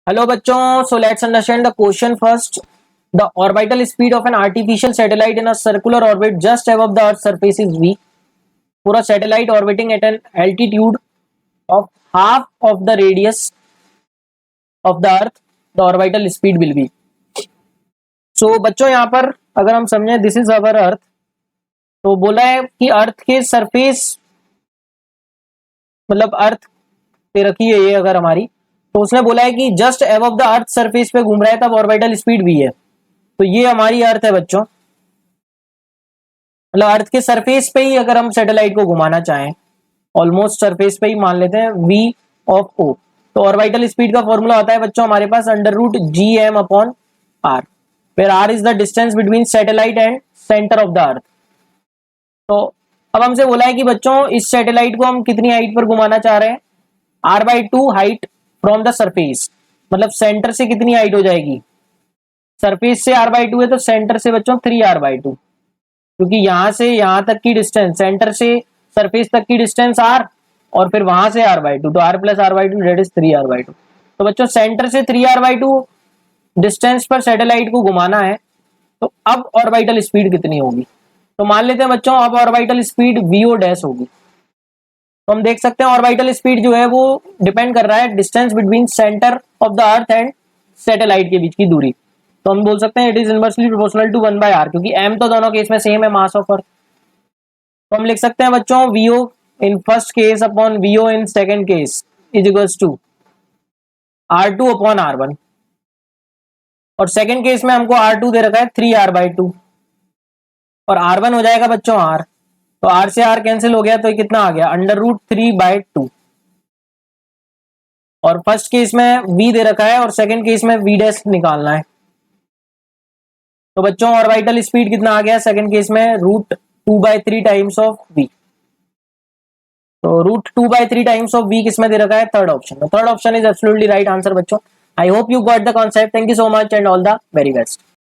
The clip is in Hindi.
Hello बच्चों, so let's understand the question first. The orbital speed of an artificial satellite in a circular orbit just above the Earth's surface is v. For a satellite orbiting at an altitude of half of the radius of the Earth, the orbital speed will be. So बच्चों यहाँ पर अगर हम समझें दिस इज अवर अर्थ, तो बोला है कि अर्थ के सरफेस मतलब अर्थ पे रखी है ये अगर हमारी, तो उसने बोला है कि just above the earth surface पे घूम रहा है तब ऑर्बिटल स्पीड भी है। तो ये हमारी अर्थ है बच्चों, मतलब अर्थ के सरफेस पे ही अगर हम सैटेलाइट को घुमाना चाहें, ऑलमोस्ट सरफेस पे ही मान लेते हैं v ऑफ o, तो ऑर्बिटल स्पीड का फॉर्मूला होता है बच्चों हमारे पास under root G M upon R, where R is the distance between satellite and centre of the earth. तो अब हमसे बोला है कि बच्चों इस सैटेलाइट को हम कितनी हाइट पर घुमाना चाह रहे हैं, r/2 height from the surface, मतलब सेंटर से कितनी हाइट हो जाएगी, सरफेस से r/2 है तो सेंटर से बच्चों 3r/2, क्योंकि यहां से यहां तक की डिस्टेंस, सेंटर से सरफेस तक की डिस्टेंस r और फिर वहां से r/2, तो r plus r/2 date is 3r/2। तो बच्चों सेंटर से 3r/2 डिस्टेंस पर सैटेलाइट को घुमाना है, तो अब ऑर्बिटल स्पीड कितनी होगी। तो मान लेते हैं बच्चों अब ऑर्बिटल स्पीड vo डैश होगी। तो हम देख सकते हैं ऑर्बिटल स्पीड जो है वो डिपेंड कर रहा है distance between centre of the earth and satellite के बीच की दूरी। तो हम बोल सकते हैं it is inversely proportional to 1/r, क्योंकि m तो दोनों केस में सेम है, मास ऑफ अर्थ। तो हम लिख सकते हैं बच्चों vo in first case upon vo in second case is equals to r2 upon r1, और सेकंड केस में हमको r2 दे रखा है 3r/2 और r1 हो जाएगा बच्चों r, तो r से r कैंसिल हो गया तो ये कितना आ गया अंडर रूट 3/2, और फर्स्ट केस में v दे रखा है और सेकंड केस में v डैश निकालना है। तो बच्चों ऑर्बिटल स्पीड कितना आ गया सेकंड केस में, √2/3 टाइम्स ऑफ v। तो √2/3 टाइम्स ऑफ v किसमें दे रखा है, थर्ड ऑप्शन में। Third option is absolutely right answer बच्चों। I hope you got the concept. Thank you so much and all the very best.